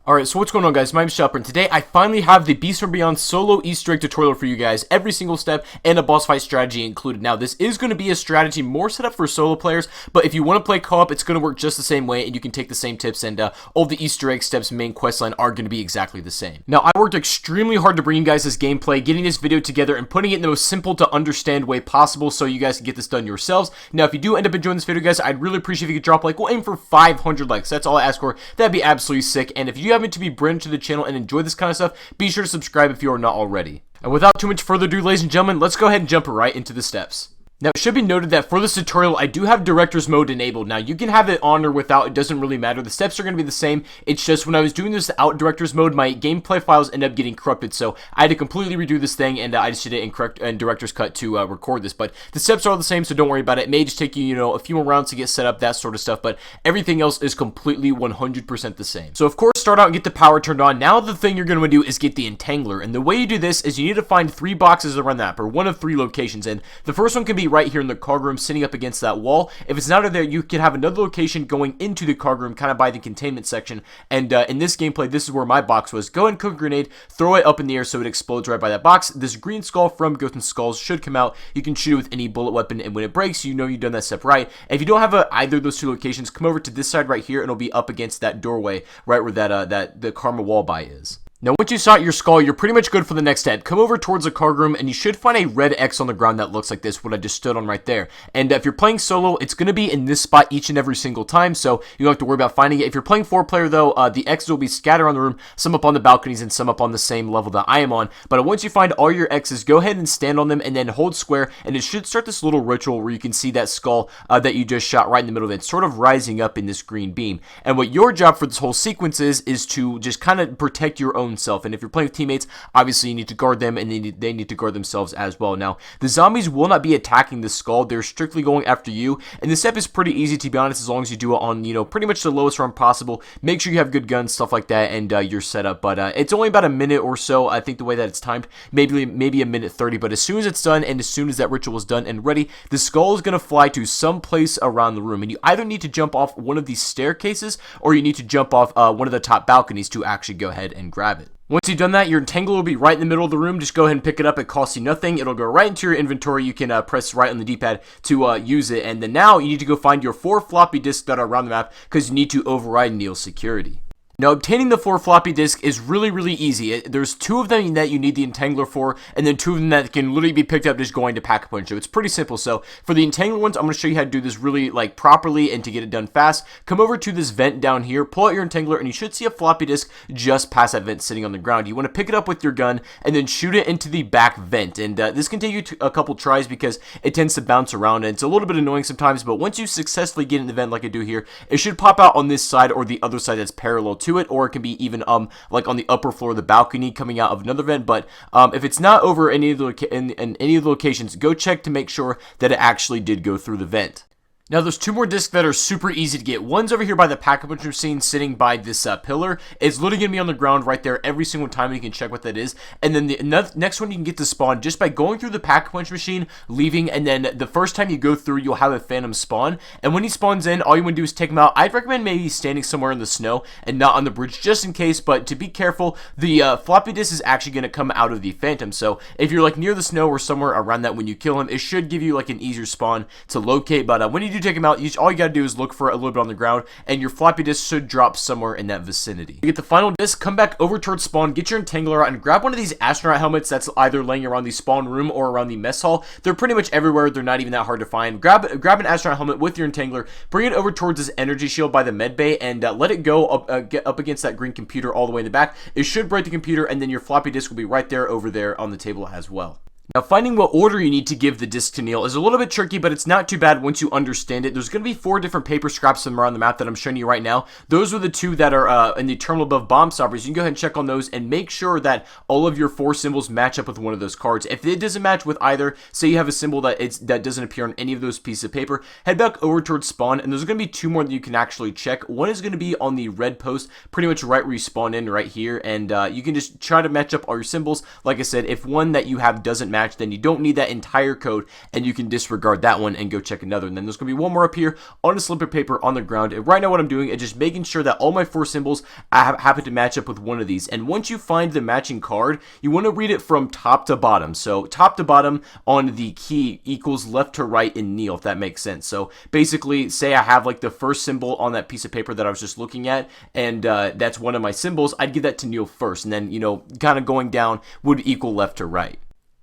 Alright, so what's going on, guys? My name's Shopper, and today I finally have the Beast from Beyond solo Easter egg tutorial for you guys, every single step, and a boss fight strategy included. Now, this is going to be a strategy more set up for solo players, but if you want to play co-op, it's going to work just the same way, and you can take the same tips, and all the Easter egg steps main questline are going to be exactly the same. Now, I worked extremely hard to bring you guys this gameplay, getting this video together, and putting it in the most simple to understand way possible, so you guys can get this done yourselves. Now, if you do end up enjoying this video, guys, I'd really appreciate if you could drop a like. We'll aim for 500 likes. That's all I ask for. That'd be absolutely sick, and if you happen to be brand new to the channel and enjoy this kind of stuff, be sure to subscribe if you are not already. And without too much further ado, ladies and gentlemen, let's go ahead and jump right into the steps. Now, it should be noted that for this tutorial, I do have Director's Mode enabled. Now, you can have it on or without, it doesn't really matter. The steps are going to be the same. It's just when I was doing this without Director's Mode, my gameplay files ended up getting corrupted, so I had to completely redo this thing, and I just did it in Director's Cut to record this. But the steps are all the same, so don't worry about it. It may just take you, a few more rounds to get set up, that sort of stuff, but everything else is completely 100% the same. So, of course, start out and get the power turned on. Now, the thing you're going to do is get the Entangler, and the way you do this is you need to find 3 boxes around the map, or one of 3 locations, and the first one can be right here in the cargo room, sitting up against that wall. If it's not there, you can have another location going into the cargo room, kind of by the containment section, and in this gameplay, this is where my box was. Go ahead and cook a grenade, throw it up in the air so it explodes right by that box. This green skull from Ghosts and Skulls should come out. You can shoot it with any bullet weapon, and when it breaks, you know you've done that step right. And if you don't have either of those 2 locations, come over to this side right here, and it'll be up against that doorway, right where the Karma wall by is. Now, once you saw your skull, you're pretty much good for the next step. Come over towards the cargo room, and you should find a red X on the ground that looks like this, what I just stood on right there. And if you're playing solo, it's going to be in this spot each and every single time, so you don't have to worry about finding it. If you're playing 4-player, though, the X's will be scattered around the room, some up on the balconies and some up on the same level that I am on. But once you find all your X's, go ahead and stand on them, and then hold square, and it should start this little ritual where you can see that skull that you just shot right in the middle of it, sort of rising up in this green beam. And what your job for this whole sequence is to just kind of protect your own self. And if you're playing with teammates, obviously you need to guard them, and they need to guard themselves as well. Now, the zombies will not be attacking the skull. They're strictly going after you, and this step is pretty easy, to be honest, as long as you do it on, pretty much the lowest round possible. Make sure you have good guns, stuff like that, and you're set up. But it's only about a minute or so, I think, the way that it's timed. Maybe a minute 30, but as soon as it's done, and as soon as that ritual is done and ready, the skull is going to fly to some place around the room, and you either need to jump off one of these staircases, or you need to jump off one of the top balconies to actually go ahead and grab it. Once you've done that, your Entangler will be right in the middle of the room. Just go ahead and pick it up. It costs you nothing. It'll go right into your inventory. You can press right on the D-pad to use it. And then now you need to go find your 4 floppy disks that are around the map, because you need to override Neil's security. Now, obtaining the 4 floppy disk is really easy. There's 2 of them that you need the Entangler for, and then 2 of them that can literally be picked up just going to Pack-a-Punch. So it's pretty simple. So for the Entangler ones, I'm going to show you how to do this really properly and to get it done fast. Come over to this vent down here, pull out your Entangler, and you should see a floppy disk just past that vent sitting on the ground. You want to pick it up with your gun and then shoot it into the back vent. And this can take you a couple tries because it tends to bounce around, and it's a little bit annoying sometimes, but once you successfully get in the vent like I do here, it should pop out on this side or the other side that's parallel to it, or it can be even like on the upper floor of the balcony coming out of another vent. But if it's not over any of the in any of the locations, go check to make sure that it actually did go through the vent. Now, there's 2 more discs that are super easy to get. One's over here by the Pack-a-Punch machine, sitting by this pillar. It's literally going to be on the ground right there every single time, and you can check what that is. And then the next one you can get to spawn just by going through the Pack-a-Punch machine, leaving, and then the first time you go through, you'll have a Phantom spawn. And when he spawns in, all you want to do is take him out. I'd recommend maybe standing somewhere in the snow and not on the bridge, just in case. But to be careful, the floppy disk is actually going to come out of the Phantom. So if you're near the snow or somewhere around that when you kill him, it should give you an easier spawn to locate. But when you do take him out, all you gotta do is look for a little bit on the ground, and your floppy disk should drop somewhere in that vicinity. You get the final disc, come back over towards spawn, get your Entangler out, and grab one of these astronaut helmets that's either laying around the spawn room or around the mess hall. They're pretty much everywhere. They're not even that hard to find. Grab an astronaut helmet with your Entangler, bring it over towards this energy shield by the med bay, and let it go get up against that green computer all the way in the back. It should break the computer, and then your floppy disk will be right there over there on the table as well. Now, finding what order you need to give the disc to Neil is a little bit tricky, but it's not too bad once you understand it. There's going to be 4 different paper scraps from around the map that I'm showing you right now. Those are the 2 that are in the terminal above bomb stoppers. You can go ahead and check on those and make sure that all of your 4 symbols match up with one of those cards. If it doesn't match with either, say you have a symbol that doesn't appear on any of those pieces of paper, head back over towards spawn, and there's going to be 2 more that you can actually check. One is going to be on the red post, pretty much right where you spawn in right here, and you can just try to match up all your symbols. Like I said, if one that you have doesn't match, then you don't need that entire code, and you can disregard that one and go check another. And then there's going to be one more up here on a slip of paper on the ground. And right now what I'm doing is just making sure that all my 4 symbols happen to match up with one of these. And once you find the matching card, you want to read it from top to bottom. So top to bottom on the key equals left to right in kneel, if that makes sense. So basically, say I have like the first symbol on that piece of paper that I was just looking at, and that's one of my symbols, I'd give that to kneel first, and then, you know, kind of going down would equal left to right.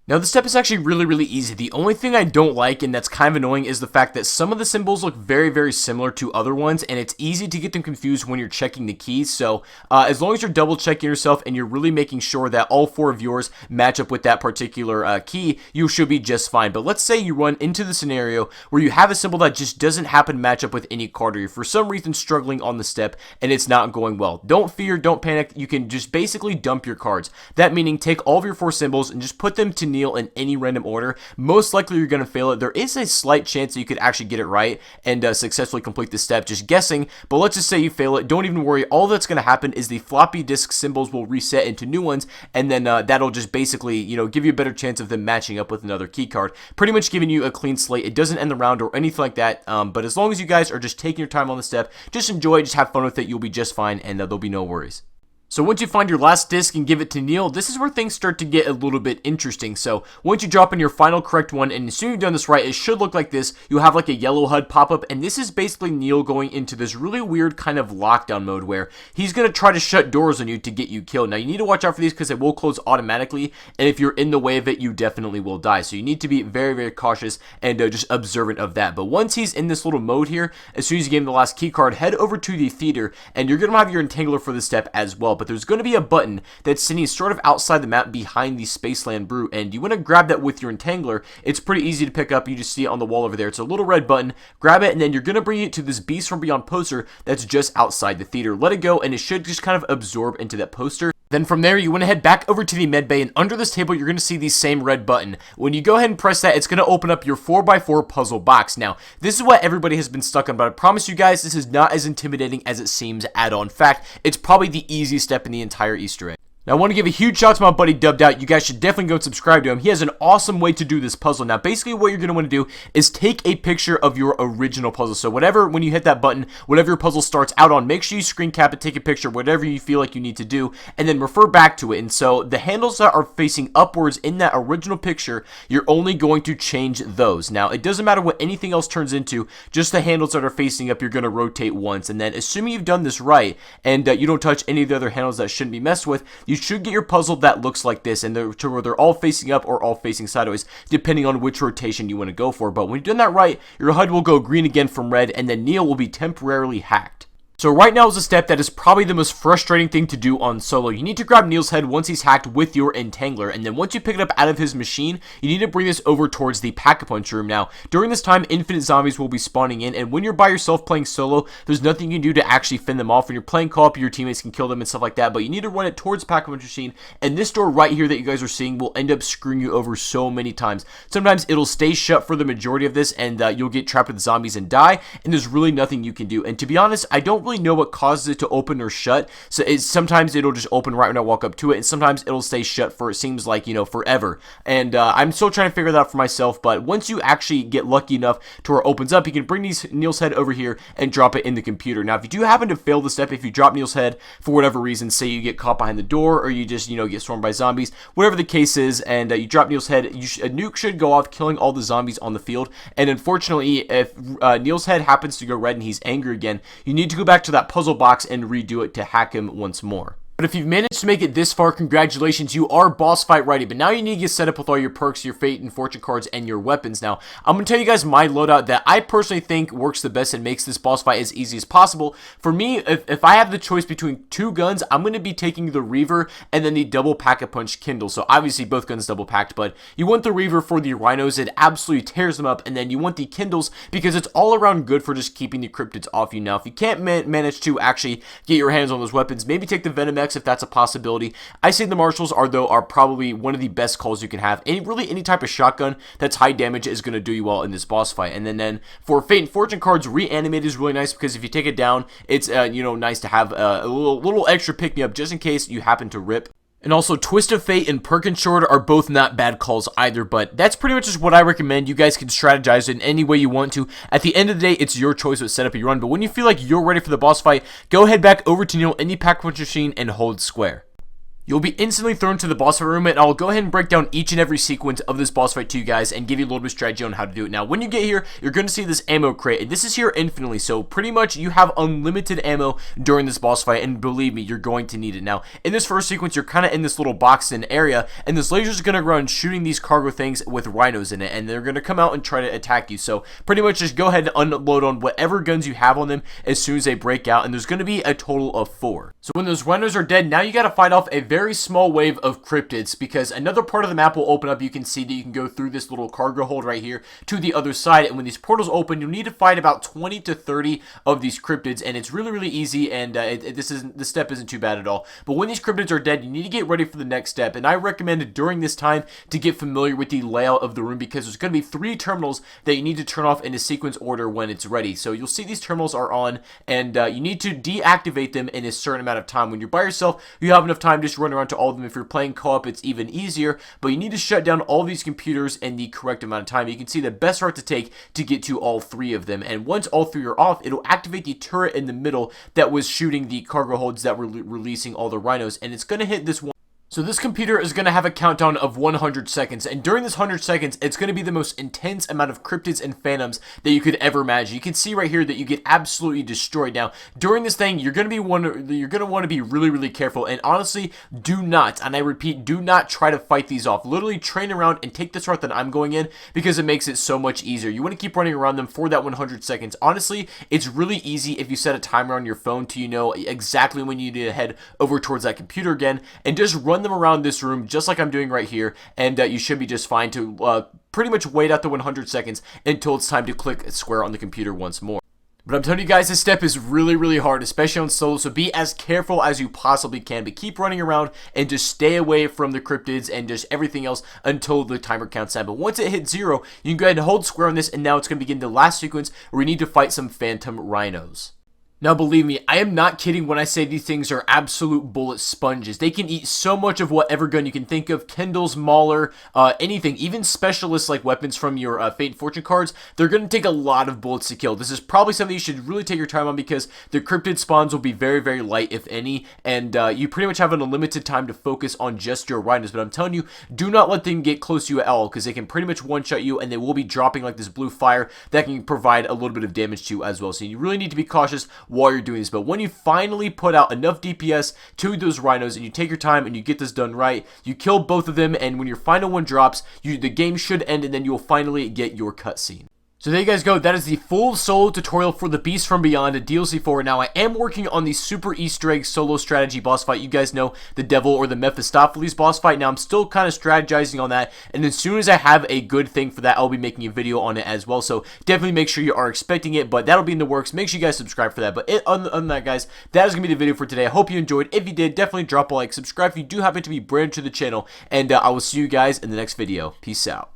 Now, this step is actually really easy. The only thing I don't like, and that's kind of annoying, is the fact that some of the symbols look very similar to other ones, and it's easy to get them confused when you're checking the keys. So, as long as you're double checking yourself and you're really making sure that all 4 of yours match up with that particular key, you should be just fine. But let's say you run into the scenario where you have a symbol that just doesn't happen to match up with any card, or you're for some reason struggling on the step and it's not going well. Don't fear, don't panic. You can just basically dump your cards. That meaning take all of your 4 symbols and just put them to kneel in any random order. Most likely you're going to fail it. There is a slight chance that you could actually get it right and successfully complete the step, just guessing, but let's just say you fail it. Don't even worry. All that's going to happen is the floppy disk symbols will reset into new ones, and then that'll just basically, you know, give you a better chance of them matching up with another key card, pretty much giving you a clean slate. It doesn't end the round or anything like that, but as long as you guys are just taking your time on the step, just enjoy it, just have fun with it, you'll be just fine, and there'll be no worries. So once you find your last disc and give it to kneel, this is where things start to get a little bit interesting. So once you drop in your final correct one, and as soon as you've done this right, it should look like this. You'll have like a yellow HUD pop up, and this is basically kneel going into this really weird kind of lockdown mode where he's going to try to shut doors on you to get you killed. Now you need to watch out for these because it will close automatically, and if you're in the way of it, you definitely will die. So you need to be very cautious and just observant of that. But once he's in this little mode here, as soon as you give him the last key card, head over to the theater, and you're going to have your entangler for this step as well. But there's going to be a button that's sitting sort of outside the map behind the Spaceland Brew, and you want to grab that with your entangler. It's pretty easy to pick up. You just see it on the wall over there. It's a little red button. Grab it, and then you're going to bring it to this Beast from Beyond poster that's just outside the theater. Let it go, and it should just kind of absorb into that poster. Then from there, you want to head back over to the med bay, and under this table, you're going to see the same red button. When you go ahead and press that, it's going to open up your 4x4 puzzle box. Now, this is what everybody has been stuck on, but I promise you guys, this is not as intimidating as it seems at all. In fact, it's probably the easiest step in the entire Easter egg. Now, I want to give a huge shout out to my buddy Dubbed Out. You guys should definitely go and subscribe to him. He has an awesome way to do this puzzle. Now, basically what you're going to want to do is take a picture of your original puzzle. So whatever, when you hit that button, whatever your puzzle starts out on, make sure you screen cap it, take a picture, whatever you feel like you need to do, and then refer back to it. And so the handles that are facing upwards in that original picture, you're only going to change those. Now, it doesn't matter what anything else turns into, just the handles that are facing up, you're going to rotate once. And then assuming you've done this right, and you don't touch any of the other handles that shouldn't be messed with, you should get your puzzle that looks like this, and they're all facing up or all facing sideways, depending on which rotation you want to go for. But when you've done that right, your HUD will go green again from red, and then kneel will be temporarily hacked. So right now is a step that is probably the most frustrating thing to do on solo. You need to grab Neil's head once he's hacked with your entangler, and then once you pick it up out of his machine, you need to bring this over towards the Pack-a-Punch room. Now, during this time, infinite zombies will be spawning in, and when you're by yourself playing solo, there's nothing you can do to actually fend them off. When you're playing co-op, your teammates can kill them and stuff like that, but you need to run it towards Pack-a-Punch machine, and this door right here that you guys are seeing will end up screwing you over so many times. Sometimes it'll stay shut for the majority of this, and you'll get trapped with zombies and die, and there's really nothing you can do. And to be honest, I don't really know what causes it to open or shut. So sometimes it'll just open right when I walk up to it, and sometimes it'll stay shut for, it seems like, you know, forever. And I'm still trying to figure that out for myself, but once you actually get lucky enough to where it opens up, you can bring Neil's head over here and drop it in the computer. Now, if you do happen to fail the step, if you drop Neil's head for whatever reason, say you get caught behind the door, or you just, you know, get swarmed by zombies, whatever the case is, and you drop Neil's head, a nuke should go off, killing all the zombies on the field. And unfortunately, if Neil's head happens to go red and he's angry again, you need to go back to that puzzle box and redo it to hack him once more. But if you've managed to make it this far, congratulations, you are boss fight ready. But now you need to get set up with all your perks, your fate and fortune cards, and your weapons. Now, I'm going to tell you guys my loadout that I personally think works the best and makes this boss fight as easy as possible. For me, if I have the choice between two guns, I'm going to be taking the Reaver and then the double Pack-a-Punch Kindle. So obviously both guns double packed, but you want the Reaver for the Rhinos. It absolutely tears them up. And then you want the Kindles because it's all around good for just keeping the cryptids off you. Now, if you can't manage to actually get your hands on those weapons, maybe take the Venom X if that's a possibility. I say the Marshals are probably one of the best calls you can have. Really any type of shotgun that's high damage is going to do you well in this boss fight. And then for Fate and Fortune cards, Reanimate is really nice because if you take it down, it's you know, nice to have a little extra pick me up just in case you happen to rip. And also, Twist of Fate and Perkin Sword are both not bad calls either, but that's pretty much just what I recommend. You guys can strategize in any way you want to. At the end of the day, it's your choice what setup you run, but when you feel like you're ready for the boss fight, go ahead back over to Neil in the Pack-a-Punch machine and hold square. You'll be instantly thrown to the boss fight room, and I'll go ahead and break down each and every sequence of this boss fight to you guys and give you a little bit of strategy on how to do it. Now, when you get here, you're going to see this ammo crate, and this is here infinitely, so pretty much you have unlimited ammo during this boss fight, and believe me, you're going to need it. Now, in this first sequence, you're kind of in this little boxed-in area, and this laser is going to run shooting these cargo things with rhinos in it, and they're going to come out and try to attack you. So, pretty much just go ahead and unload on whatever guns you have on them as soon as they break out, and there's going to be a total of 4. So, when those rhinos are dead, now you got to fight off a very small wave of cryptids, because another part of the map will open up. You can see that you can go through this little cargo hold right here to the other side, and when these portals open, you'll need to fight about 20 to 30 of these cryptids, and it's really easy, and this step isn't too bad at all. But when these cryptids are dead, you need to get ready for the next step, and I recommend during this time to get familiar with the layout of the room, because there's going to be 3 terminals that you need to turn off in a sequence order when it's ready. So you'll see these terminals are on, and you need to deactivate them in a certain amount of time. When you're by yourself, you have enough time to just run around to all of them. If you're playing co-op, it's even easier, but you need to shut down all these computers in the correct amount of time. You can see the best route to take to get to all 3 of them, and once all 3 are off, it'll activate the turret in the middle that was shooting the cargo holds that were releasing all the rhinos, and it's going to hit this one. So this computer is going to have a countdown of 100 seconds, and during this 100 seconds, it's going to be the most intense amount of cryptids and phantoms that you could ever imagine. You can see right here that you get absolutely destroyed. Now, during this thing, you're going to want to be really careful, and honestly, do not, and I repeat, do not try to fight these off. Literally train around and take this route that I'm going in, because it makes it so much easier. You want to keep running around them for that 100 seconds. Honestly, it's really easy if you set a timer on your phone to know exactly when you need to head over towards that computer again, and just run them around this room just like I'm doing right here, and you should be just fine to pretty much wait out the 100 seconds until it's time to click square on the computer once more. But I'm telling you guys, this step is really hard, especially on solo, so be as careful as you possibly can, but keep running around and just stay away from the cryptids and just everything else until the timer counts down. But once it hits 0, you can go ahead and hold square on this, and now it's going to begin the last sequence where we need to fight some phantom rhinos. Now, believe me, I am not kidding when I say these things are absolute bullet sponges. They can eat so much of whatever gun you can think of, Kindles, Mauler, anything, even specialists like weapons from your Fate and Fortune cards. They're going to take a lot of bullets to kill. This is probably something you should really take your time on, because the cryptid spawns will be very light, if any, and you pretty much have an unlimited time to focus on just your rhinos. But I'm telling you, do not let them get close to you at all, because they can pretty much one-shot you, and they will be dropping like this blue fire that can provide a little bit of damage to you as well. So you really need to be cautious while you're doing this. But when you finally put out enough DPS to those rhinos, and you take your time and you get this done right, you kill both of them, and when your final one drops, the game should end, and then you'll finally get your cutscene. So there you guys go. That is the full solo tutorial for the Beast from Beyond, a DLC 4. Now, I am working on the super Easter egg solo strategy boss fight. You guys know the Devil or the Mephistopheles boss fight. Now, I'm still kind of strategizing on that, and as soon as I have a good thing for that, I'll be making a video on it as well. So definitely make sure you are expecting it, but that'll be in the works. Make sure you guys subscribe for that. But other than that, guys, that is going to be the video for today. I hope you enjoyed. If you did, definitely drop a like, subscribe if you do happen to be brand new to the channel, and I will see you guys in the next video. Peace out.